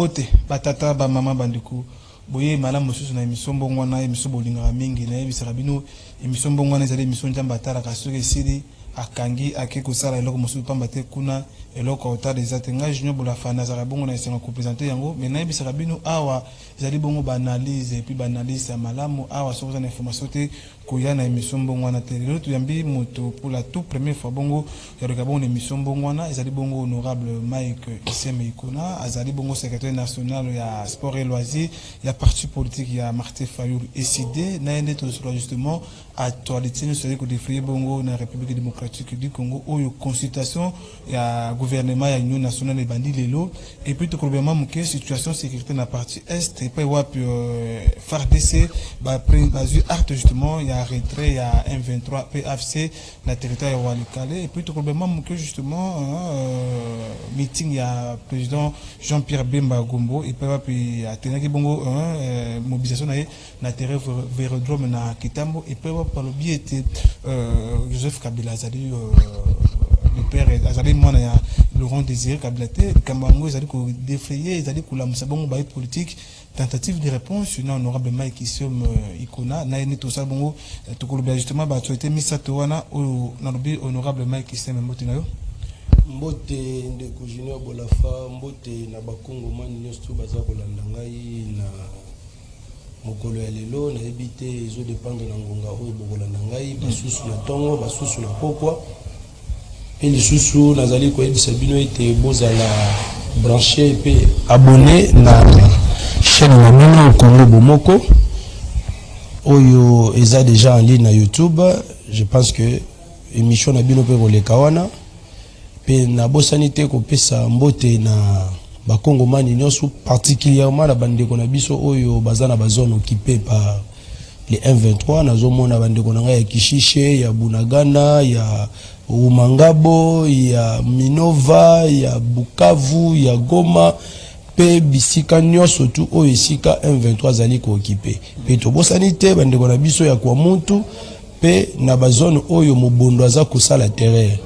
Mbote, batata, ba maman, bandiku. Boye, madame, monsieur, na émission Bongwana, émission Bolinga Mingi, na émission Rabino, émission Bongwana, les émissions Jambata, la cassure et Sidi, à Kangi, à Kekosala, et l'autre, monsieur Pambate, Kuna, et l'autre, autant des attengages, Junior Bolafana, Zarabon, on a essayé de présenter Yango, mais na émission Rabino, Awa, Zali Bongo, banalise, et puis banalise, à Malamu, Awa, sur une information, Koya, na émission Bongwana, télé, l'autre, Yambi, Moto, pour la toute première fois, Bongo, il y a une émission Bongwana, et Zali Bongo, honorable Mike, Issem Ikona, Azali Bongo, secrétaire national, il y a sport et loisirs, il y a parti politique, il y a Martin Fayoul, SID, Naïne, tout cela, justement, actualité, nous savons que défrier Bongo, dans la République démocratique du Congo, où il y a consultation, il y a gouvernement, il y a union nationale, les bandits, les lots, et puis tout probablement, la situation sécurité dans la partie Est, et puis, FARDC, acte justement, il y a retrait, il y a M23, PFC, dans le territoire de Walikale, et puis tout probablement, justement, meeting, il y a président Jean-Pierre Bemba Gombo, et puis, il y a Tenaki Bongo, mobilisation, dans le territoire Vérodrome, dans Kitambo, et puis, par le biais de Joseph Kabila, le père Azali Mwana ya Laurent Désiré Kabila Kambango ils allaient défrayer ils allaient la musabongo baï politique tentative de réponse sur honorable Mike Issem Ikona na ene tout ça bongo to ko justement ba souhaiter misato wana na lobi honorable Mike Issem Mbote na yo Mbote ndeko Junior Bolafa Mbote na bakongo mani nyosto baza kolanda ngai na mokolo ya lelo na ebité ezo dépendre na ngonga oyo bokolanda ngai basusu na tongo basusu na pokwa et les sous nazali ko yebisa bino ete bozala branché pe abonné na chaîne na mino Congo Bomoko oyo eza déjà en ligne na YouTube. Je pense que émission na bino pe koleka wana pe na bosanité ko pesa mbote na bakongo mani nyonso particulièrement la bande ko na biso oyo bazana ba zone occupée par les M23 nazomona bande ko na ya Kishishe ya Bunagana ya Umangabo ya Minova ya Bukavu ya Goma pe bisika nyonso tu oyo esika M23 zali ko occupé pe to bosanité bande ko na biso ya kwa muntu pe na ba zone oyo mobondo aza kosala terrain.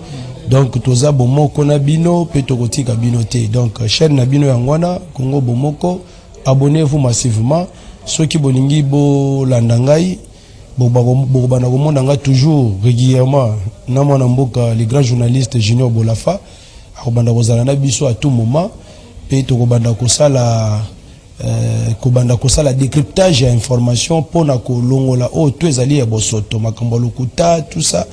Donc toza bomoko na bino pe tokotika bino te. Donc chaîne na bino yangwana Congo Bomoko, abonnez-vous massivement. Ceux qui bolingi bo landangai bo bana komona nga toujours régulièrement na mwana mboka les grands journalistes Junior Bolafa akobanda kozala na biso à tout moment pe tokobanda kosala décryptage ya information pona ko longola o to ezali ya bosoto makambo lokuta tout ça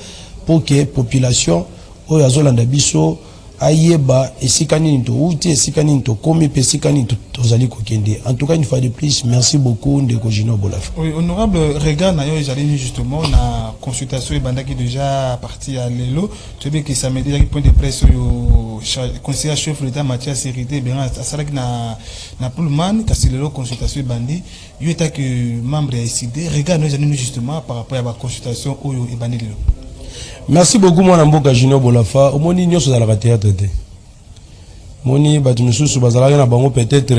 pour que population oyo azolanda biso ayeba esika nini to uti esika nini to komi pe esika nini tozali kokende. En tout cas une fois de plus merci beaucoup ndeko Junior Bolafa. Oui, honorable regard na yo ezali justement na consultation ebandaki déjà partie à lelo tu sais que ça me dit point de presse yo conseiller chef de l'état matière sécurité bien asalaki na Pullman kasi lelo consultation ebandi yo eta que membre ya SID regard na ezali justement par rapport à la consultation oyo ebandi lelo. Merci beaucoup mon mboka Junior Bolafa. Omoni nyonso za la théâtre te. Moni batu mususu bazalaka na bango peut-être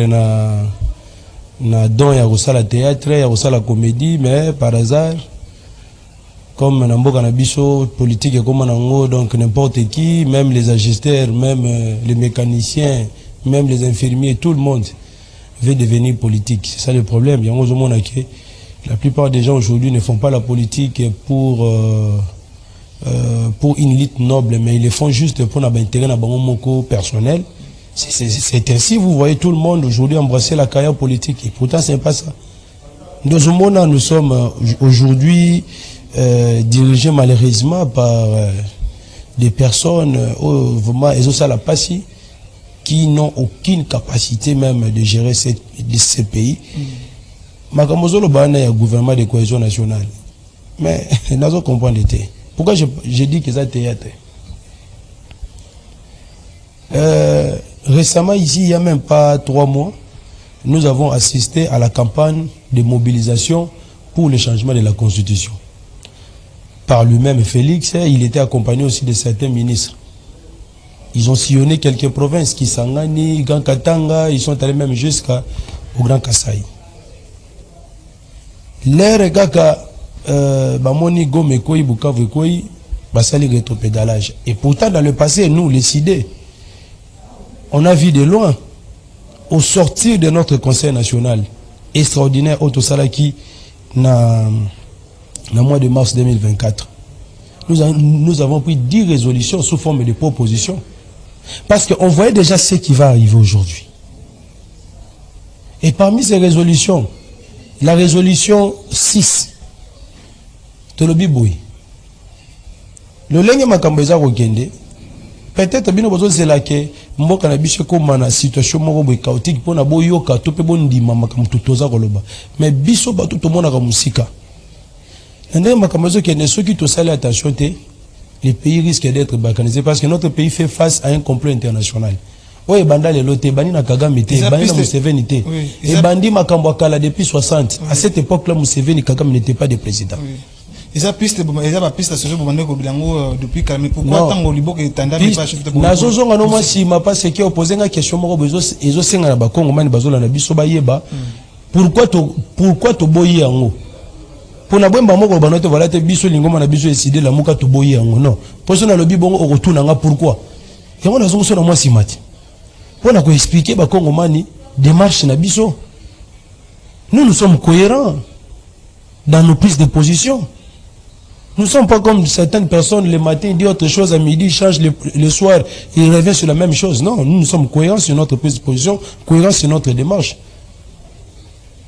na don ya kosala théâtre, ya kosala comédie, mais par hasard comme na mboka na biso politique comme nango donc n'importe qui, même les agisteurs, même les mécaniciens, même les infirmiers, tout le monde veut devenir politique. C'est ça le problème. Yango zomona ke la plupart des gens aujourd'hui ne font pas la politique pour une élite noble, mais ils le font juste pour un intérêt personnel. C'est ainsi, vous voyez tout le monde aujourd'hui embrasser la carrière politique. Et pourtant, ce n'est pas ça. Nous sommes aujourd'hui dirigés malheureusement par des personnes vraiment la passie qui n'ont aucune capacité même de gérer ces pays. Makamozolo bana ya gouvernement de cohésion nationale. Mais nous avons compris. Pourquoi je dis que ça théâtre? Récemment, ici, il n'y a même pas 3 mois, nous avons assisté à la campagne de mobilisation pour le changement de la Constitution. Par lui-même, Félix, il était accompagné aussi de certains ministres. Ils ont sillonné quelques provinces, Kisangani, Grand Katanga, ils sont allés même jusqu'au Grand Kasaï. L'air Kaka, Bamoni Gome Koi, Bukavu Koi, Basali rétropédalage. Et pourtant, dans le passé, nous, les CID, on a vu de loin. au sortir de notre conseil national extraordinaire au Tosalaki dans le mois de mars 2024, nous avons pris 10 résolutions sous forme de propositions. Parce qu'on voyait déjà ce qui va arriver aujourd'hui. Et parmi ces résolutions, la résolution 6, Tolobi Boui, le lengue makambeza kokende, peut-être bino bozo zela ke mboka na biso ko mana situation moko boy chaotique pona boyoka to pe bondima makambo toza koloba. Mais biso bato to mona ka musika. Ndenge makambo kende soki to sala attention te, les pays risquent d'être balkanisés parce que notre pays fait face à un complot international. Oui, banda le loté, bani na Kagame te, bani na Museveni te. Et bandi makambo akala depuis 60. À cette époque-là, Museveni Kagame n'était pas des présidents. Ils ont piste, ils ont piste sur le bilango depuis Kagame. Pourquoi tant au Libo que tanda n'est pas chef de na zozo ngano moi si ma pas ce qui opposé nga question moko bezo ezo senga na ba Congo mani bazola na biso ba yeba. Pourquoi to boyi yango? Pour na bwemba moko banote voilà te biso lingoma na biso décider la muka to boyi yango non. Pour ça na lobi bongo o retourna nga pourquoi? Yango na zozo na moi si mati. Pour na ko expliquer ba Congo mani démarche na biso. Nous sommes cohérents dans nos prises de position. Nous ne sommes pas comme certaines personnes, le matin, ils disent autre chose, à midi, ils changent le soir, ils reviennent sur la même chose. Non, nous sommes cohérents sur notre prise de position, cohérents sur notre démarche.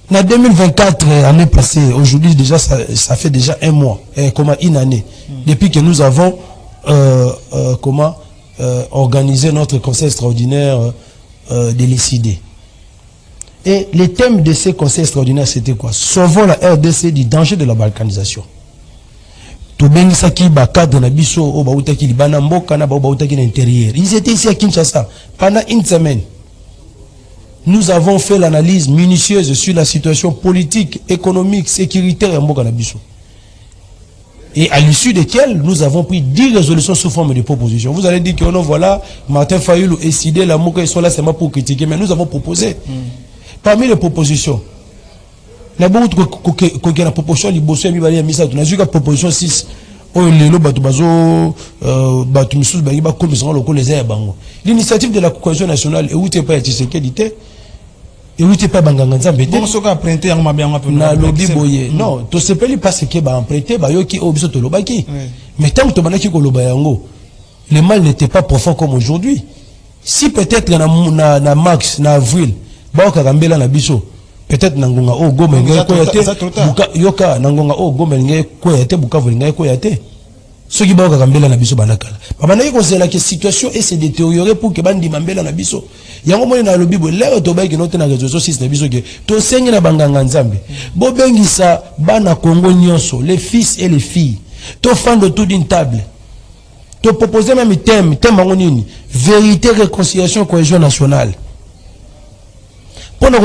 En 2024, année passée, aujourd'hui, déjà, ça fait déjà un mois, une année, depuis que nous avons organisé notre conseil extraordinaire de l'ECD. Et le thème de ce conseil extraordinaire, c'était quoi? Sauvons la RDC du danger de la balkanisation. Tobengisaki ba cadre na biso o ba utaki libana mboka na ba utaki na intérieur. Ils étaient ici à Kinshasa pendant une semaine. Nous avons fait l'analyse minutieuse sur la situation politique, économique, sécuritaire en mboka na biso. Et à l'issue desquelles nous avons pris 10 résolutions sous forme de propositions. Vous allez dire que non, voilà, Martin Fayoulou et Sidé la Mouka ils sont là seulement pour critiquer, mais nous avons proposé. Parmi les propositions, la proposition liboso mi bali misa tu nazuka proposition 6 o lelo batu bazo batu misus bangi ba commission lokole za bango. L'initiative de la cohésion nationale et où t'es pas Tshisekedi te et où t'es pas banganga nzambe te. Bon soka prêter en mabia un peu na lobby boye. Non, to sepeli parce que ba emprunter ba yoki o biso to lobaki. Mais tant que to banaki ko loba yango, le mal n'était pas profond comme aujourd'hui. Si peut-être na max na avril ba okagambela na biso peut-être nangonga o goma ngai ko yate buka yoka nangonga o goma ngai ko yate buka voli ngai ko yate soki ba ka kambela na biso banakala baba na ko zela que situation et se détériorer pour que bandi mambela na biso yango moni na lobi bo lero to ba ki note na réseaux sociaux na biso que to sengi na banganga nzambe bo bengisa bana Congo nyonso les fils et les filles to fand autour d'une table to proposer même thème nini vérité réconciliation cohésion nationale. Premier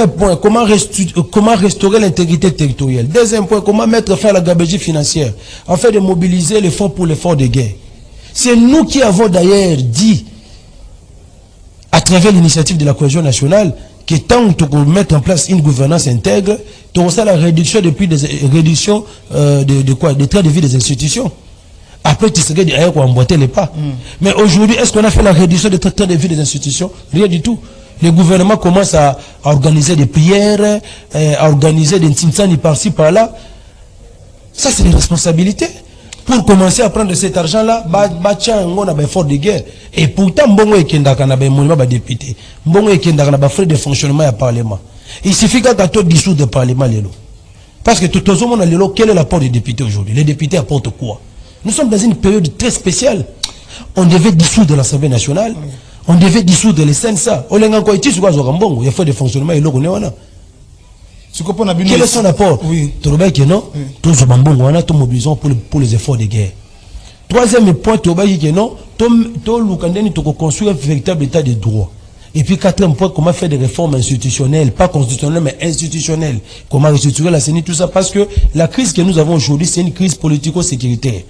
point, comment restaurer l'intégrité territoriale. Deuxième point, comment mettre fin à la gabegie financière, afin de mobiliser les fonds pour l'effort de guerre. C'est nous qui avons d'ailleurs dit, à travers l'initiative de la cohésion nationale, que tant que nous mettons en place une gouvernance intègre, tu as la réduction des trains de vie des institutions. Après, tu sais d'ailleurs qu'on emboîtait les pas. Mais aujourd'hui, est-ce qu'on a fait la réduction des traitements de vie des institutions? Rien du tout. Le gouvernement commence à organiser des prières, à organiser des tintani par-ci, par-là. Ça, c'est une responsabilité. Pour commencer à prendre cet argent-là, on a un effort de guerre. Et pourtant, Mbongo et Kendaka n'a pas de député. Mbongo et Kendaka n'a pas frais de fonctionnement à Parlement. Il suffit qu'à dissoudre le Parlement. Parce que tout le monde a le quel est l'apport des députés aujourd'hui? Les députés apportent quoi? Nous sommes dans une période très spéciale. On devait dissoudre l'Assemblée nationale. On devait dissoudre les CNSA. Il y a fait des fonctionnements et l'on quel est son apport? Oui. Nous mobilisons pour les efforts de guerre. Troisième point, nous construire un véritable état de droit. Et puis quatrième point, comment faire des réformes institutionnelles, pas constitutionnelles, mais institutionnelles. Comment restructurer la CENI, tout ça, parce que la crise que nous avons aujourd'hui, c'est une crise politico-sécuritaire.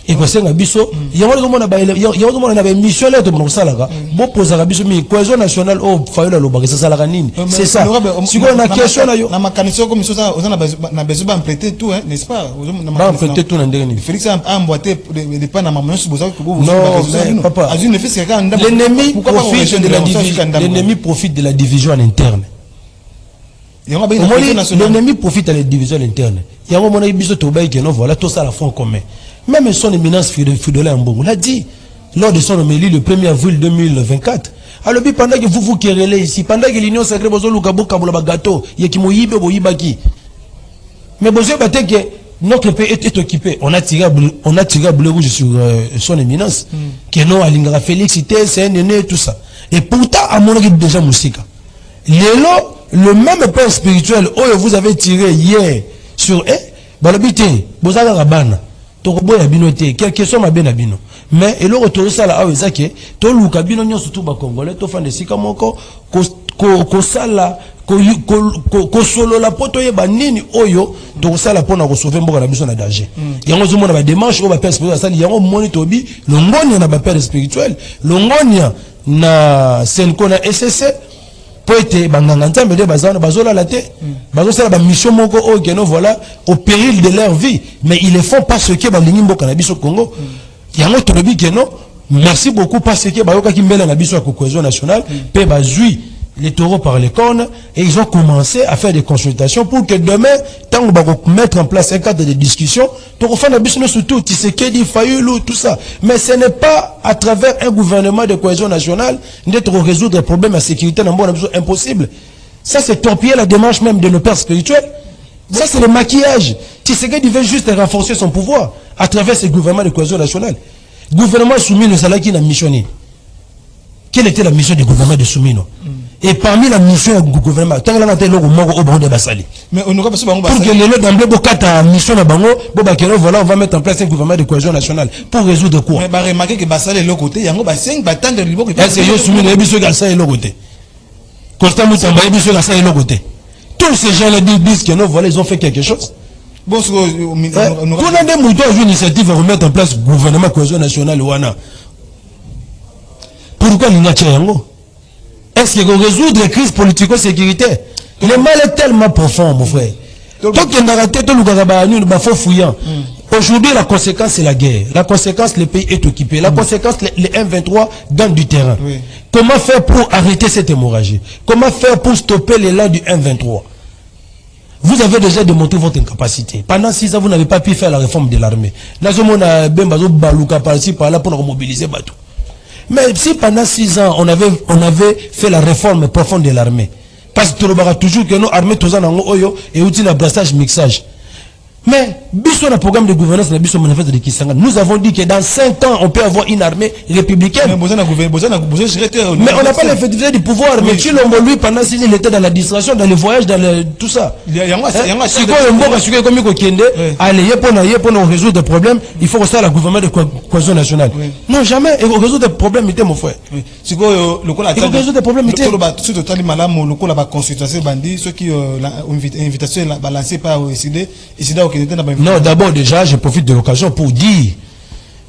et que c'est un biso il y a une mission là de mon salaire bon poser un biso mais cohésion nationale oh fayola loba ça salaire nini c'est ça si on a question là yo na makanisi comme ça on a na besoin d'empléter tout hein n'est-ce pas ba empléter tout na ndenge Félix a emboîté les pas na maman sur boza que non papa l'ennemi profite de la division en interne. L'ennemi profite de la division interne. Il y a un moment où il voilà tout ça à la fond commun. Même son éminence Fridolin Mbongo l'a dit lors de son homélie le 1er avril 2024. Alors pendant que vous querellez ici, pendant que l'Union sacrée bozo lukabo kabola gâteau, il y a qui moyibe boyibaki. Mais bozo batte que notre pays est occupé. On a tiré bleu rouge sur son éminence que non Alingara Félix c'était CNN tout ça. Et pourtant à mon avis déjà musique. Le même père spirituel où vous avez tiré hier sur balobité bozala rabana tokoboya ya binoté quelque chose ma bien abino mais et le retour ça là ezake to luka bino nyonso tout ba congolais to fande sika moko ko sala ko solo la poto yeba nini oyo to sala pona ko sauver mboka na biso na danger yango zo mona ba démarche o ba père spirituel sali yango moni tobi longonia na ba père spirituel longonia na senko na SSC poète banganga ntambe de bazana bazola la tête bazosala ba mission moko o keno voilà au péril de leur vie mais ils le font parce que balingi mboka na biso Congo yango tolobi keno merci beaucoup parce que bayoka kimbela na biso ya cohésion nationale pe bazui les taureaux par les cornes et ils ont commencé à faire des consultations pour que demain tant on va mettre en place un cadre de discussion pour faire la business surtout Tshisekedi Fayulu tout ça mais ce n'est pas à travers un gouvernement de cohésion nationale d'être résoudre les problèmes de sécurité dans le monde impossible ça c'est torpiller la démarche même de nos pères spirituels ça c'est le maquillage Tshisekedi veut juste renforcer son pouvoir à travers ce gouvernement de cohésion nationale gouvernement soumis le salaire qui n'a missionné quelle était la mission du gouvernement de Soumino et parmi la mission du gouvernement tant que la naté logo moko au bango de basali mais on n'aura pas ce bango pour que les d'emblée bokata mission na bango bobakelo voilà on va mettre en place un gouvernement de cohésion nationale pour résoudre quoi mais ba remarquer que basali le côté yango ba 5 batande liboko est-ce que yo Soumino et biso gasa et le côté Constant Mutamba et biso gasa et le côté tous ces gens là disent que non voilà ils ont fait quelque chose bon on a des moutons une initiative à remettre en place gouvernement cohésion nationale wana pourquoi l'inatia yango est-ce qu'on résoudre les crises politico-sécuritaires? Le mal est tellement profond, mon frère. Donc, aujourd'hui, la conséquence, c'est la guerre. La conséquence, le pays est occupé. La conséquence, les M23 gagnent du terrain. Oui. Comment faire pour arrêter cette hémorragie? Comment faire pour stopper l'élan du M23? Vous avez déjà démontré votre incapacité. Pendant 6 ans, vous n'avez pas pu faire la réforme de l'armée. Par-là pour mobiliser Batou. Mais si pendant 6 ans, on avait fait la réforme profonde de l'armée, parce que tout toujours que nos armées, tous en oyo, et outils de brassage, mixage. Mais, biso na programme de gouvernance, nous avons dit que dans 5 ans, on peut avoir une armée républicaine. Mais on n'a pas l'effectivité du pouvoir. Mais Chilombo, lui, pendant 6 ans, il était dans la distraction, dans les voyages, dans tout ça. Si pour résoudre des problèmes, il faut rester à la gouvernement de cohésion nationale. Non, jamais. Il faut résoudre des problèmes, mon frère. Il faut résoudre des problèmes. Non, d'abord déjà, je profite de l'occasion pour dire,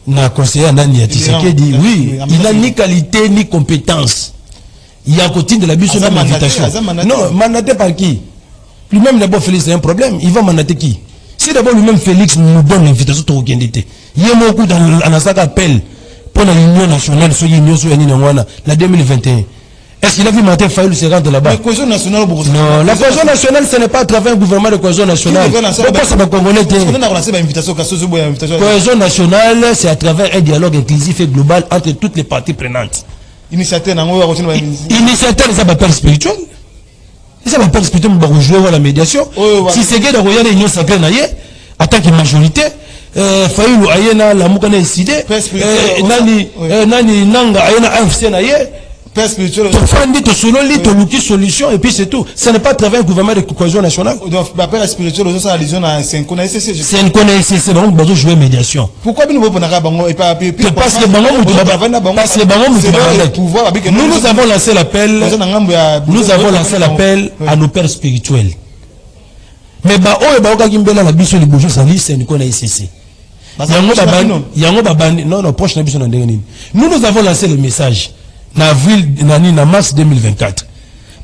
na conseiller Nani Tshisekedi, oui, il n'a ni qualité ni compétence. Il y a un côté de la bûche de l'invitation. Non, mandaté par qui? Lui-même d'abord Félix, c'est un problème. Il va mandater qui? Si d'abord lui-même Félix nous donne l'invitation au Gendité, il y a beaucoup dans un appel pour l'Union nationale, sur l'Union sur la 2021. Est-ce qu'il a vu Martin Fayulu se rendre là-bas? La cohésion nationale, non, la cohésion nationale, ce n'est pas à travers un gouvernement de cohésion nationale. Cohésion nationale, c'est à travers un dialogue inclusif et global entre toutes les parties prenantes. Initiateur, c'est pas père spirituel. C'est pas père spirituel, on va jouer à la médiation. Si c'est que dans l'Union sacrée, en tant que majorité, Fayulu ayena la moukane décidé, nani nanga ayena AFC naye. Père spirituel. Solution et puis c'est tout. Ce n'est pas à travers un gouvernement de cohésion nationale. Donc, père spirituel, c'est allusion à Senko na SSC. Senko na SSC, on va jouer médiation. Pourquoi nous avons parce que nous avons lancé l'appel. Nous avons lancé l'appel à nos pères spirituels. Mais bah oh bah kimbela la biso les bougeons ça lit Senko na SSC. Non, proche nous avons lancé le message en mars 2024.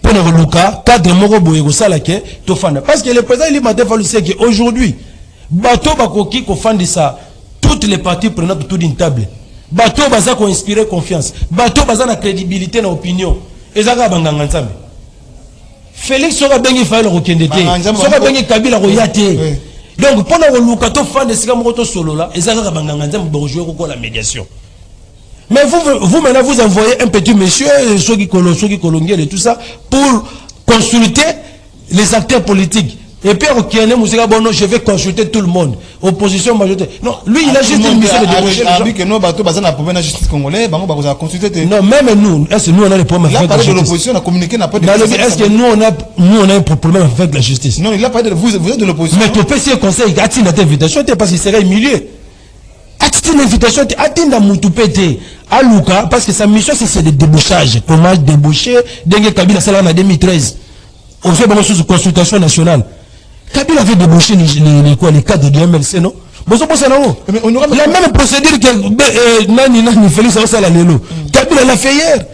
Pour le Luka, cadre moko boye ko sala ke to fanda parce que le président il m'a défendu c'est que aujourd'hui bateau bakoki ko fandi ça toutes les parties prenantes autour d'une table. Bateau baza ko inspirer confiance. Bateau baza na crédibilité na opinion. Ezaka banganga nzambe. Félix soka bengi fa le rokendete. Soka bengi Kabila royate. Donc pendant que Luka to fandi sika moko to solo là, ezaka banganga nzambe ba jouer ko la médiation. Mais vous maintenant vous envoyez un petit monsieur, ceux qui colonguent et tout ça, pour consulter les acteurs politiques. Et puis, je vais consulter tout le monde. Opposition, majorité. Non, lui, il a juste une mission de débaucher les gens. Non, même nous, est-ce que nous, on a des problèmes avec la justice? L'opposition a communiqué, n'a pas de... Est-ce que nous, on a un problème avec la justice? Non, il a pas de... Vous êtes de l'opposition. Mais tu peux essayer conseil, attends notre invitation, parce qu'il serait humilié. Attends l'invitation, attends Moutupete, à Luka, parce que sa mission, c'est de débauchage. Comment débaucher, Dengue Kabila, c'est là en 2013. On fait beaucoup de consultation nationale. Kabila avait débauché les cadres du MLC, non? La même procédure que Nani Félix Salalelo. Kabila l'a fait hier.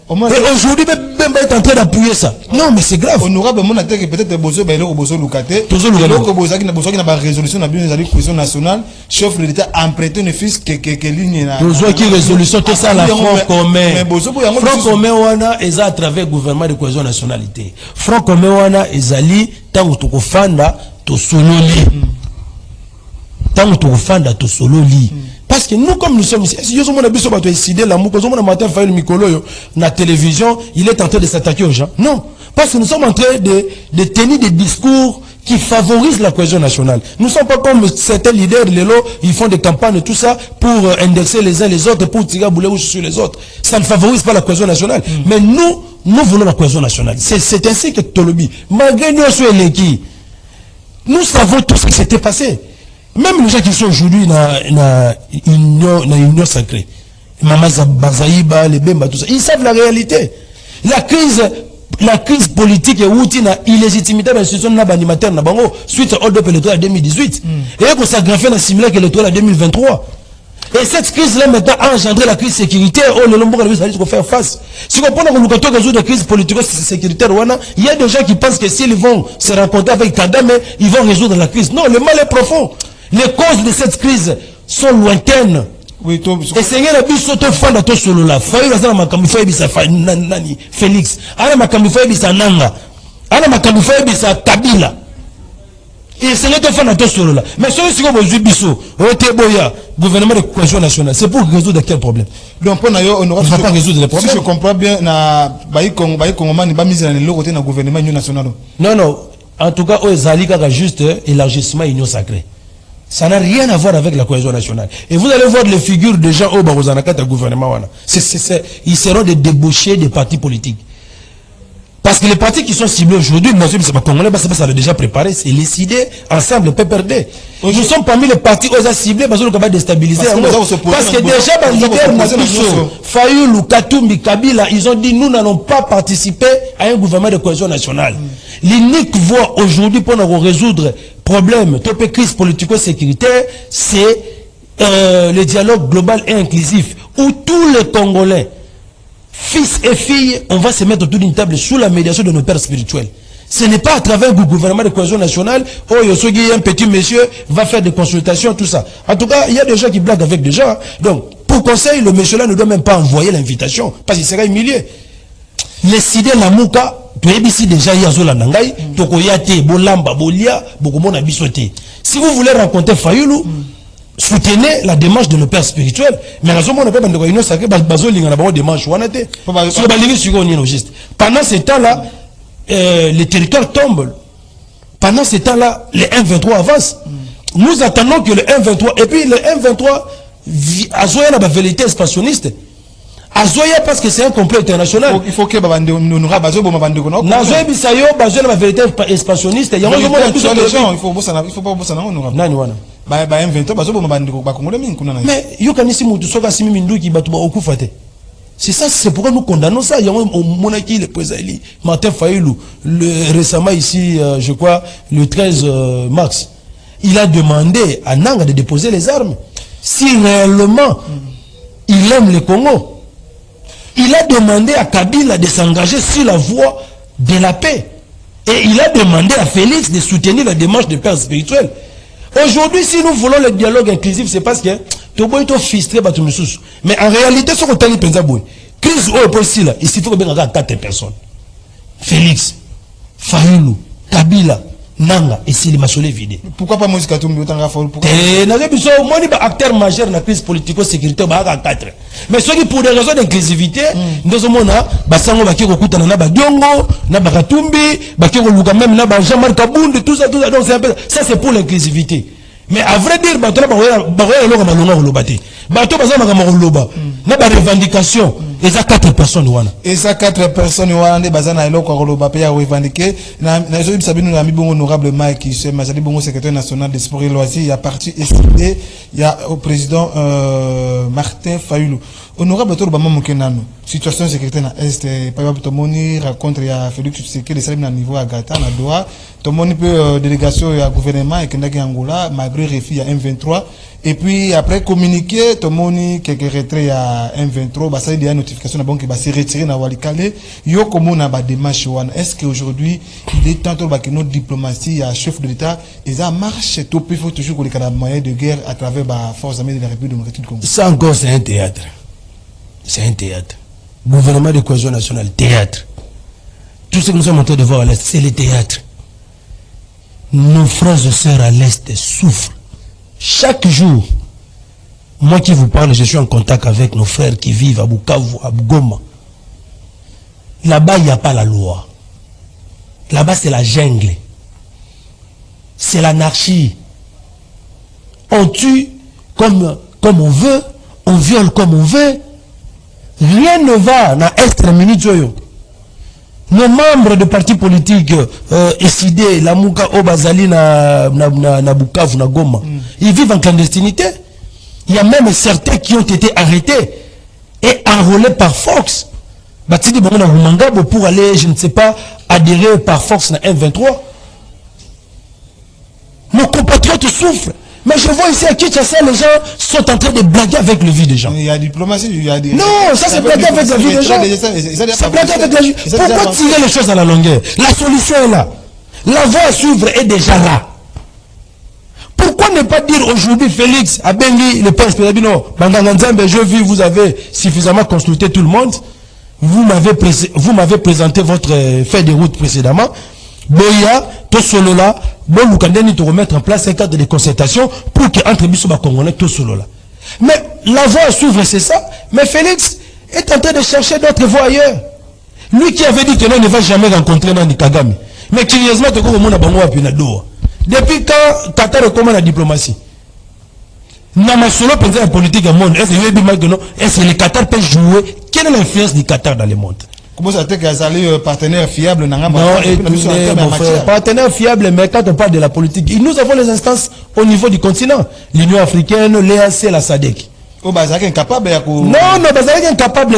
Et aujourd'hui, même est en train d'appuyer ça. Non, mais c'est grave. Honorable, mon attaque est peut-être Bozo, mais là, Bozo Lukate. Bozo Lukate. Bozo qui n'a pas résolution, n'a pas une question nationale. Chef de l'État a emprunté une fils que ligne. Bozo qui résolution, tout ça, la Front commun. Front commun, wana, est à travers le gouvernement de cohésion nationalité. Front commun, wana, est allé, tant que tu fanda, tu sololi. Tant que tu fanda, tu sololi. Parce que nous, comme nous sommes ici, si nous avons décidé l'amour, quand on a matin fait le micolo, la télévision, il est en train de s'attaquer aux gens. Non. Parce que nous sommes en train de tenir des discours qui favorisent la cohésion nationale. Nous ne sommes pas comme certains leaders, ils font des campagnes et tout ça pour indexer les uns les autres, pour tirer bouler sur les autres. Ça ne favorise pas la cohésion nationale. Mais nous voulons la cohésion nationale. C'est ainsi que Tolobi, malgré nous, nous savons tout ce qui s'était passé. Même les gens qui sont aujourd'hui dans union sacrée, Mama Bazaïba, les Bemba, tout ça, ils savent la réalité. La crise politique est outil na illégitimité de l'institution d'animateur na bango suite au ordre électoral 2018. Et qu'on s'agrafait dans similaire que l'électoral 2023. Et cette crise-là maintenant a engendré la crise sécuritaire. Oh, le nombre de choses qu'il faut faire face. Si on prend le résoudre la crise politico-sécuritaire, il y a des gens qui pensent que s'ils vont se rencontrer avec Kadame, ils vont résoudre la crise. Non, le mal est profond. Les causes de cette crise sont lointaines. Oui, et c'est un abus sur ton fond de ton solo là. Fayu la ma kamifai bisa nani Félix. Ana ma kamifai bisa Nanga. Ana ma kamifai bisa Kabila. Et c'est un fond de ton solo là. Mais celui qui va jouer biso, Oteboya, gouvernement de cohésion nationale, c'est pour résoudre quel problème? Donc on ne va pas résoudre les problèmes. Si je comprends bien, na baï Congomani ba mise dans le côté na gouvernement union nationale. Non. En tout cas, Zalika a juste élargissement union sacrée. Ça n'a rien à voir avec la cohésion nationale. Et vous allez voir les figures de gens au Barozanaka du gouvernement. Ils seront des débauchés des partis politiques. Parce que les partis qui sont ciblés aujourd'hui, c'est pas congolais, ça a déjà préparé, c'est décidé ensemble, PPRD. Nous sommes parmi les partis aux ciblés, parce qu'on va déstabiliser. Parce que déjà, les leaders, Fayoulou, Katumbi, Kabila, ils ont dit nous n'allons pas participer à un gouvernement de cohésion nationale. L'unique voie aujourd'hui pour nous résoudre problème, topé crise politico-sécuritaire, c'est le dialogue global et inclusif, où tous les Congolais, fils et filles, on va se mettre autour d'une table sous la médiation de nos pères spirituels. Ce n'est pas à travers le gouvernement de cohésion nationale, oh, un petit monsieur va faire des consultations, tout ça. En tout cas, il y a des gens qui blaguent avec des gens. Donc, pour conseil, le monsieur-là ne doit même pas envoyer l'invitation, parce qu'il sera humilié. Les sidés la mouka, tu es ici déjà, il y a Zola Nangaï, Tokoyate, Bolamba, Bolia, Bokomona Bisote. Si vous voulez rencontrer Fayoulou, soutenez la démarche de nos pères spirituels. Mais à ce moment, on n'a pas de réunion sacrée, on démarche. Pendant ce temps-là, les territoires tombent. Pendant ce temps-là, les 1-23 avancent. Nous attendons que le 1-23, et puis le 1-23, Azoya la vérité expansionniste. Azoya parce que c'est un complot international. Il faut que nous aura Bazo Bomabandeko. Nazoya Bisayo, Bazo la vérité expansionniste. Il faut pas bosser dans Nani wana. Mais yokanisi mutu soka simi minduki batuba okufate. C'est ça, c'est pourquoi nous condamnons ça. Il y a un monarchie, le président Martin Fayoulou, récemment ici, je crois, le 13 mars. il a demandé à Nanga de déposer les armes. Si réellement il aime le Congo, il a demandé à Kabila de s'engager sur la voie de la paix. Et il a demandé à Félix de soutenir la démarche des pères spirituels. Aujourd'hui, si nous voulons le dialogue inclusif, c'est parce que tout le monde est fistré par tout le monde. Mais en réalité, ce qu'on a dit, crise au possible, il suffit de regarder 4 personnes. Félix, Fayulu, Kabila, Nanga et Sili Massolé vide. Pourquoi pas Moïse Katumbi autant rafole? Moi, acteur majeur dans la crise politico-sécuritaire, à 4. Mais ceux qui, pour des raisons d'inclusivité, nous avons Bassango Bakiro Kutana Naba Diongo, Naba Katumbi, Bakiro Luka même Naba Jean-Marc Kabound, tout ça, donc c'est un peu. Ça, c'est pour l'inclusivité. Mais à vrai dire, Bato Naba revendication. Et ça 4 personnes. Et ça 4 personnes, des bazana et l'autre à revendiquer. Honorable Mike, qui est le secrétaire national des sports et loisirs, il y a parti SID, il y a au président Martin Fayulu. Honorable Torbama Mokenano, situation sécuritaire na Est, par exemple, Tomoni raconte, il y a Félix Tshisekedi, les salariés à niveau à Gata, à Doha, Tomoni peut délégation à gouvernement et Kendaki Angola, malgré refus à M23. Et puis après communiquer, Tomoni quelques retraits à M23, bah ça il y a une notification bon qui va se retirer na Walikale. Yo comment na ba démarche wana. Est-ce qu'aujourd'hui il est temps que notre diplomatie à chef de l'État et ça marche tout il faut toujours que les moyens de guerre à travers la force armée de la République démocratique du Congo. Ça encore c'est un théâtre. C'est un théâtre. Gouvernement de cohésion nationale, théâtre. Tout ce que nous sommes en train de voir à l'Est, c'est le théâtre. Nos frères et sœurs à l'Est souffrent. Chaque jour, moi qui vous parle, je suis en contact avec nos frères qui vivent à Bukavu, à Goma. Là-bas, il n'y a pas la loi. Là-bas, c'est la jungle. C'est l'anarchie. On tue comme on veut, on viole comme on veut. Rien ne va dans Est minute. Nos membres de partis politiques, SID, la Mouka Obazali, na Bukavu, na Goma, ils vivent en clandestinité. Il y a même certains qui ont été arrêtés et enrôlés par Fox. Batidi Bango na Rumangabo pour aller, je ne sais pas, adhérer par Fox na M23. Nos compatriotes souffrent. Mais je vois ici à Kinshasa, les gens sont en train de blaguer avec le vie des gens. Il y a diplomatie, il y a des... Non, ça c'est blaguer avec la vie des gens. C'est blaguer avec la vie. Pourquoi tirer les choses à la longueur? La solution est là. La voie à suivre est déjà là. Pourquoi ne pas dire aujourd'hui, Félix, Abengi, le père Spédabino, Banganganzambe, je vis, vous avez suffisamment consulté tout le monde. Vous m'avez présenté votre fait de route précédemment. Boya, tout solo là, bon, vous pouvez te remettre en place un cadre de concertation pour que entre Bissou Congolais tout solo là. Mais la voie à suivre, c'est ça. Mais Félix est en train de chercher d'autres voies ailleurs. Lui qui avait dit que l'on ne va jamais rencontrer Nani Kagame. Mais curieusement, tu vois, depuis quand Qatar recommande la diplomatie? Nama solo pensé la politique au monde. Est-ce que le Qatar peut jouer? Quelle est l'influence du Qatar dans le monde? Comment ça fait que partenaire fiable? Non, partenaire fiable, mais quand on parle de la politique, nous avons les instances au niveau du continent. L'Union africaine, l'EAC, la SADC. Oh, Bazak est incapable. Non, Bazak est incapable.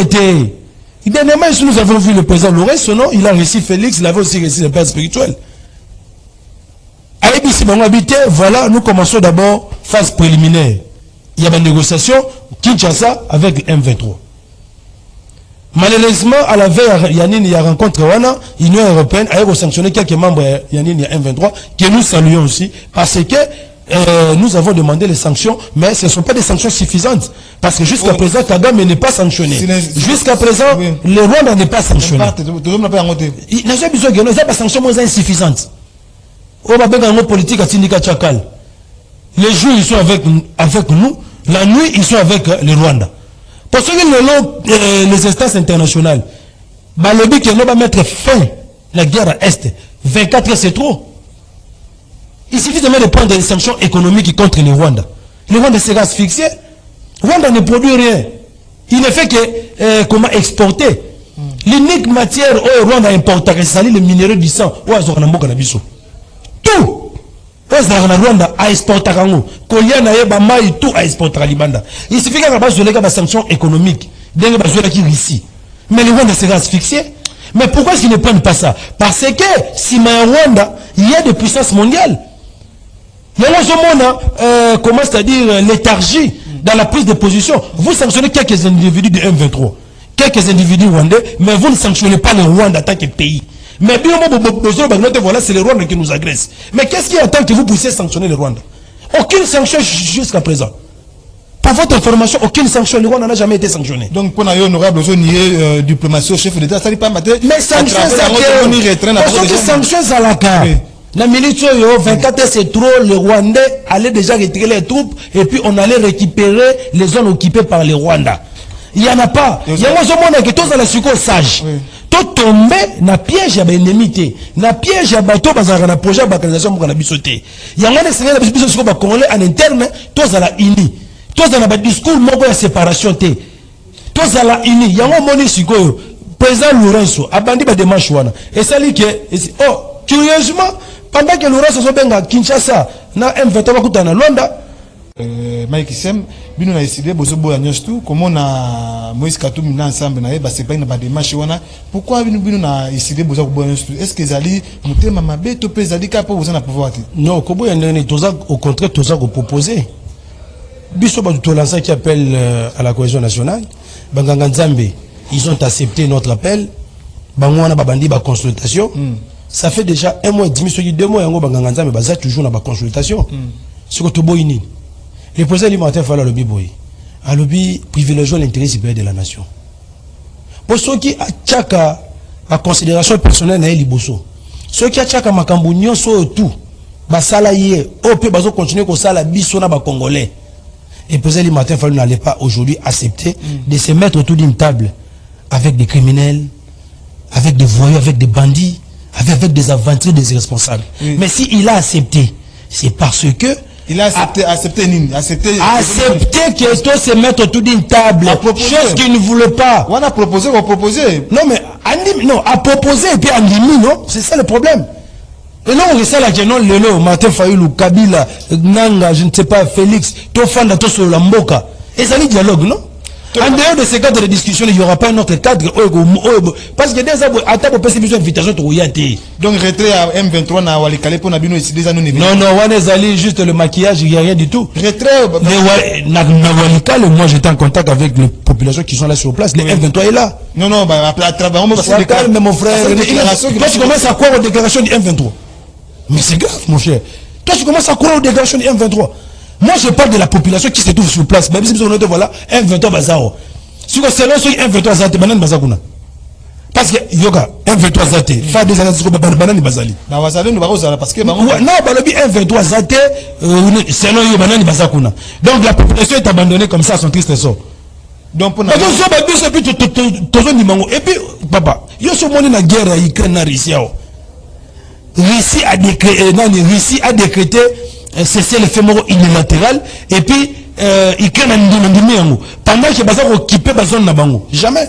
Dernièrement, nous avons vu le président Lorenzo, non? Il a réussi Félix, il avait aussi réussi le père spirituel. Voilà, nous commençons d'abord phase préliminaire. Il y a une négociation, Kinshasa avec M23. Malheureusement, à la veille, il y a rencontre l'Union européenne a sanctionné quelques membres M23 que nous saluons aussi parce que nous avons demandé les sanctions, mais ce ne sont pas des sanctions suffisantes. Parce que jusqu'à présent, Kagame n'est pas sanctionné. Jusqu'à présent, le Rwanda n'est pas sanctionné. Il n'a pas sanctions moins insuffisantes. On va faire une politique à Sindika Tchakal. Les jours, ils sont avec nous. La nuit, ils sont avec le Rwanda. Parce que les instances internationales, le but est de mettre fin à la guerre à Est. 24 heures, c'est trop. Il suffit de prendre des sanctions économiques contre le Rwanda. Le Rwanda sera asphyxié. Le Rwanda ne produit rien. Il ne fait que comment exporter. L'unique matière où le Rwanda importe, c'est le minéraux du sang. Tout. Rwanda a exporté tout a exporté Libanda. Il suffit qu'il y ait des sanctions économiques. Mais le Rwanda sera asphyxié. Mais pourquoi ils ne prennent pas ça? Parce que si au Rwanda, il y a des puissances mondiales. Il y a comment c'est-à-dire léthargie dans la prise de position. Vous sanctionnez quelques individus de M23, quelques individus rwandais, mais vous ne sanctionnez pas le Rwanda en tant que pays. Mais bien, voilà, c'est le Rwanda qui nous agresse. Mais qu'est-ce qui attend que vous puissiez sanctionner le Rwanda? Aucune sanction jusqu'à présent. Pour votre information, aucune sanction, le Rwanda n'a jamais été sanctionné. Donc, pour nous, honorable, nous avons diplomatie au chef d'État, ça n'est pas maté. Mais sanctions, sanctions à la carte. La milice 24 heures c'est trop, les Rwandais allaient déjà retirer les troupes et puis on allait récupérer les zones occupées par les Rwandais. Il n'y en a pas. Il y a un monde qui est dans la sucre sage. Tout tombé na piège à l'ennemi. Na piège à bateau dans un projet de localisation pour la bisoté. Il y a un seigneur de bisoté qui congolais en interne, tous à la uni. Tous dans le discours, mon de séparation. Tous à la uni. Il y a un monde qui président Lorenzo a bandit ba démarche wana. Et ça dit que, oh, curieusement, pendant que Lorenzo so benga Kinshasa na M23 bakutana Londa, Mike Sem bino na décidé bozo boya nyostou comment na Moïse Katumbi na ensemble na ba c'est pas na démarche wana. Pourquoi bino na décidé bozo boya nyostou? Est-ce que zali mutema mabe to pe zali ka po bozo na pouvoir ti? Non, kobo ya ndeni toza au contraire toza ko proposer. Biso ba tolanza qui appelle à la cohésion nationale, banganga Nzambe, ils ont accepté notre appel. Bangwana babandi ba consultation. Ça fait déjà 1 mois et demi, 2 mois, yango banganga Nzambe baza toujours na ba consultation. Ce que to boyini. Le président alimentaire fala lobi boy. A lobi privilégiant l'intérêt supérieur de la nation. Pour ceux qui achaka à considération personnelle na liboso. Ceux qui achaka makambo nyonso tout basala yé, o pe bazo continuer ko sala biso na ba congolais. Et le président alimentaire fala n'allait pas aujourd'hui accepter de se mettre autour d'une table avec des criminels, avec des voyous, avec des bandits, avec des aventuriers, des irresponsables. Mais s'il a accepté, c'est parce que il a accepté que tout se mettre autour d'une table, chose qu'il ne voulait pas. On a proposé, on a proposé. Non, mais non, à proposer et puis à limiter, non, c'est ça le problème. Et là, on ressent la non, Lelo, Martin Fayoulou, Kabila, Nanga, je ne sais pas, Félix, Tofanda, Tosso, Lamboka. Et ça, le dialogue, non? En dehors de ces cadres de discussion, il n'y aura pas un autre cadre. Parce que déjà, à table, on peut se faire une invitation. Donc, retrait à M23, na Walikale, pour Nabino, ici, déjà, nous n'y non, on est allé juste le maquillage, il n'y a rien du tout. Retrait, na Walikale, moi, j'étais en contact avec les populations qui sont là sur place. Les M23 est là. Non, bah, à travers, on va calme, mon frère. Toi, tu commences à croire aux déclarations du M23. Mais c'est grave, mon cher. Toi, tu commences à croire aux déclarations du M23. Moi, je parle de la population qui se trouve sur place. Même si on est voilà, M23 Bazao. Si on selon ce M23 Zate, Banan Bazakuna. Parce que, yoga, M23 Zate, faire des analyses sur Banan Bazali. Non, parce que, non, Balobi M23 Zate, selon yo Banan Bazakuna. Donc, la population est abandonnée comme ça à son triste sort. Donc, pour nous. Et puis, papa, yo so moni na guerre à Ukraine na Russie. Russie a décrété cesser le fait unilatéral et puis pendant que les gens occupent la zone nabango. Jamais.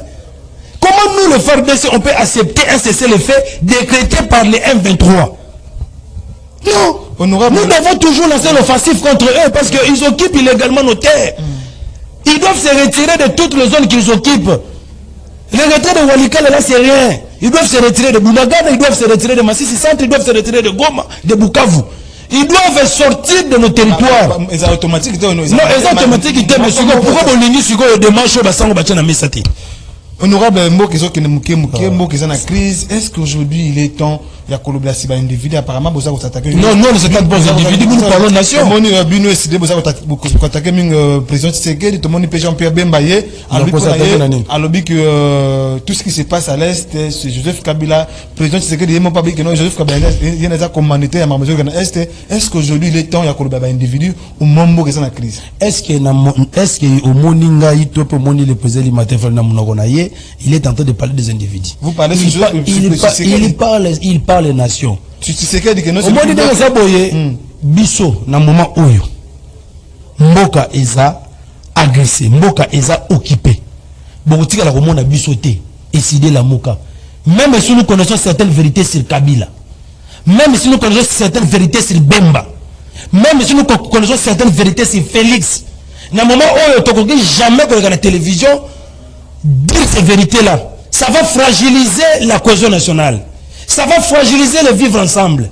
Comment nous, le FARDC, on peut accepter un cesser le fait décrété par les M23? Non. Honorable. Nous devons toujours lancer l'offensive contre eux parce qu'ils occupent illégalement nos terres. Ils doivent se retirer de toutes les zones qu'ils occupent. Le retrait de Walikale là, c'est rien. Ils doivent se retirer de Bunagana, ils doivent se retirer de Massissi Centre, ils doivent se retirer de Goma, de Bukavu. Ils doivent sortir de nos territoires. Non, ils sont automatiques. Non, ils sont automatiques. Pourquoi on ligne sur le démarche au bassin au bâtiment à Messati? Honorable Mboki, ils ont la crise. Est-ce qu'aujourd'hui il est temps de collaborer avec un individu? Apparemment, vous avez attaqué. Non, c'est pas bon individu. Nous parlons de nation. Vous avez attaqué le président Tshisekedi, tout le monde peut Jean-Pierre Bembaye. Alors que tout ce qui se passe à l'Est, c'est Joseph Kabila. Président Tshisekedi, il n'a pas dit que non, Joseph Kabila, il y a des communautés à ma mesure à l'Est. Est-ce qu'aujourd'hui il est temps de collaborer avec un individu ou Mambo qui est dans la crise? Est-ce que au Moninga, il peut moni le président du matin, il est en train de parler des individus. Vous parlez il parle des nations. Tu sais que non, au moment de biso na moment oyo mboka eza agressé, mboka eza occupé. Bokotika la komona biso te décider la moka. Même si nous connaissons certaines vérités sur Kabila, même si nous connaissons certaines vérités sur Bemba, même si nous connaissons certaines vérités sur Félix, na moment oyo tokoki jamais que la télévision dire ces vérités-là, ça va fragiliser la cohésion nationale. Ça va fragiliser le vivre ensemble.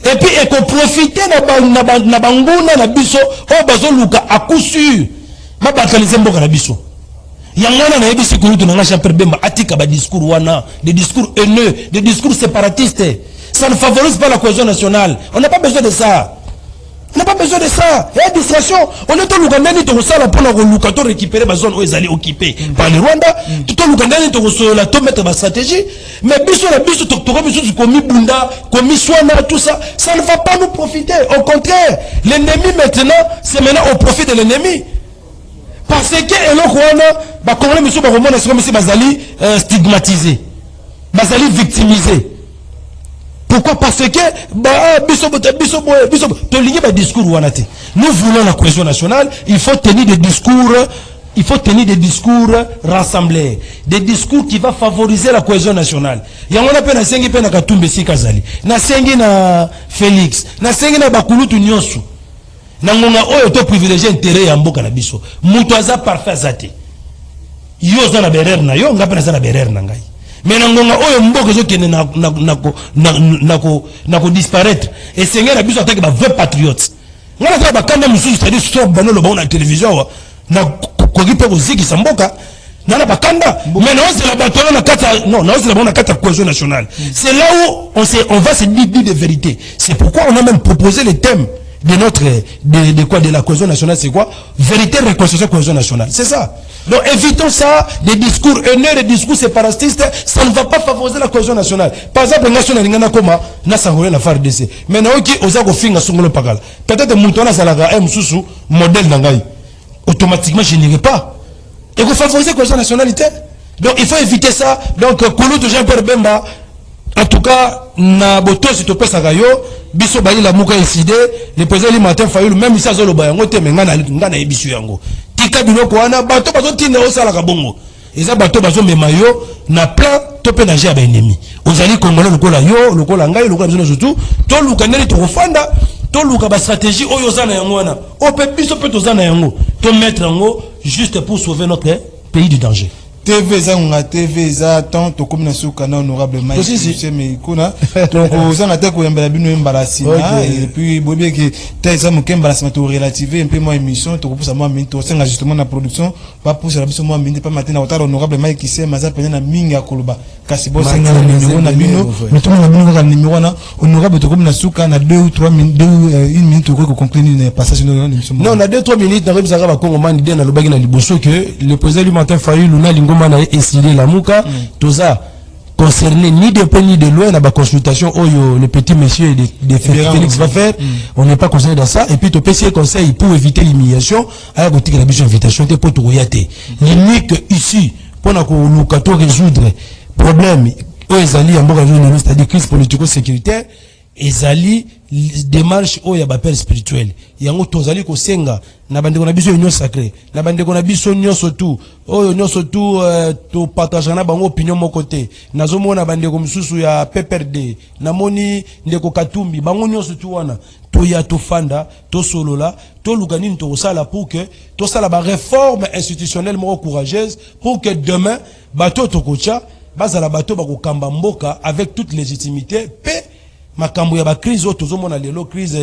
et puis et qu'on profite na banguna na biso o bazo luka à coup sûr ma bataliser mboka na biso yangana na yebisi kulutu na Jean Pierre Bemba atika ba discours wana des discours haineux, des discours séparatistes. Ça ne favorise pas la cohésion nationale. On n'a pas besoin de ça. On n'a pas besoin de ça. Il y a distraction. On est tout le monde qui ça pour le récupérer ma zone où ils allaient occuper par le Rwanda. Tout le monde qui mettre ma stratégie. Mais biso la biso comme Bunda, comme Swana, tout ça, ça ne va pas nous profiter. Au contraire, l'ennemi maintenant, c'est maintenant au profit de l'ennemi. Parce que et le Rwanda, bah comment monsieur Baromona, c'est comme si Bazali stigmatisé, Bazali victimisé. Pourquoi? Parce que nous voulons la cohésion nationale. Il faut tenir des discours rassemblés, des discours qui vont favoriser la cohésion nationale. Il y a un appel à Sengi Pena Katumbe Sikazali, na Sengi na Félix, na Sengi na Bakulutu Nyonsu. Na ngonga oyo to privilégier intérêt ya mboka na biso. Mutu aza parfait zate. Yo za na berer na yo, ngapena za na berer na ngai. Mais nangonga oyo mboka ezokende na ko disparaître et Seigneur a biso attaque ba vrai patriote ngana za bakanda mususu c'est-à-dire sur banolo ba na télévision na ko kipe ko ziki samboka na bakanda mais non c'est la bataille na kata non c'est la bonne kata cohésion nationale. C'est là où on va se dire de vérité. C'est pourquoi on a même proposé le thème de notre de la cohésion nationale. C'est quoi? Vérité, réconciliation, cohésion nationale. C'est ça. Donc évitons ça, des discours haineux, des discours séparatistes. Ça ne va pas favoriser la cohésion nationale. Par exemple, national n'ingana koma na sangolé na FARDC. Mais na oki ozako finga songolo pakala. Peut-être mutona salaka mususu modèle nangai. Automatiquement je n'irai pas. Et vous favorisez la cohésion nationalité. Donc il faut éviter ça. Donc Kouloutou Jean-Pierre Bemba, en tout cas, na boto si to pesa gayo, biso bayi la muka décidé, le président Martin Fayulu même si azolo bayango te menga na ebisu yango. Tika biloko wana bato bazo tinda osala ka bongo. Eza bato bazo memayo na plan to pe na jia ba ennemi. Ozali Congolais lokola yo, lokola ngai, lokola biso surtout, to luka neli to kofanda, to luka ba stratégie oyo za na yango wana. O pe biso pe to za na yango, to mettre yango juste pour sauver notre pays du danger. TV Zanga TV za tant to comme na suka na honorable Mike c'est mais kuna donc Zanga te ko yambela bino embarrassina et puis bobie que teza mukemba la to relativer un peu moins émission to pour ça moi minto senga justement na production pas pour ça biso moi mindi pas matin na otaro honorable Mike qui c'est maza pena na minga koloba kasi bo senga na numéro na bino mais tout na bino ka numéro na honorable to comme na suka na 2 ou 3 minutes 1 minute ko conclure le passage de l'émission non na 2-3 minutes na rebisaka ba kongo mani de na lobaki na liboso que le président Martin Fayulu na Ngoma et essayé la mouka tout ça concerné ni de près ni de loin dans la consultation où le petit monsieur de Félix va faire on n'est pas concerné dans ça et puis tu peux essayer conseil pour éviter l'humiliation à côté de la mission invitation pour tout regarder l'unique ici pour nous résoudre problème où ils allaient en bonne c'est-à-dire crise politico-sécuritaire ezali démarche oyo ya bapere spirituel yango tozali kosenga na bandeko na biso union sacrée na bandeko na biso nyonso tu oyo nyonso tu to partage na bango opinion moko te nazomona bandeko misusu ya PPRD namoni ndeko Katumbi bango nyonso tu wana to ya to fanda to solola to lukanini to sala pour que to sala ba réforme institutionnelle moko courageuse pour que demain bato to kocha bazala bato bako kamba mboka avec toute légitimité paix makambo ya ba crise tozomona lelo crise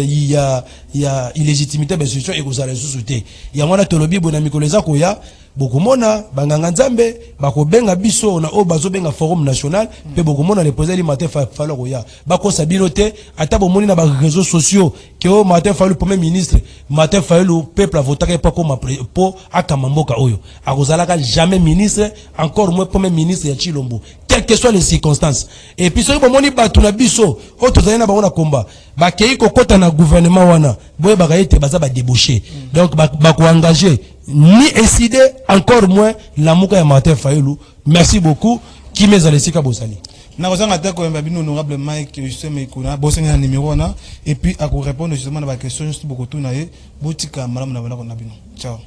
ya illégitimité ba institution et kozala société ya ngona tolobi bona mikolo za koya bokomona banganga nzambe bakobenga biso na o bazobenga forum national pe bokomona le président Martin Fayulu koya bakosa bilote ata bomoni na ba réseaux sociaux que o Martin Fayulu premier ministre Martin Fayulu peuple a voté pas comme pour akamamboka oyo akozalaka jamais ministre encore moins premier ministre ya Chilombo quelles que soient les circonstances et puis soki bomoni batu na biso o tozali na bango na komba bakei kokota na gouvernement wana boye bakaite baza ba débaucher donc bako engager ni décider encore moins la mouka ya Martin Fayulu. Merci beaucoup qui mes alesika bosali na kozanga ta ko mbabino honorable Mike justement kuna bosenga numéro na et puis à répondre justement à la question juste beaucoup tout na botika malamu na bana ko na bino ciao.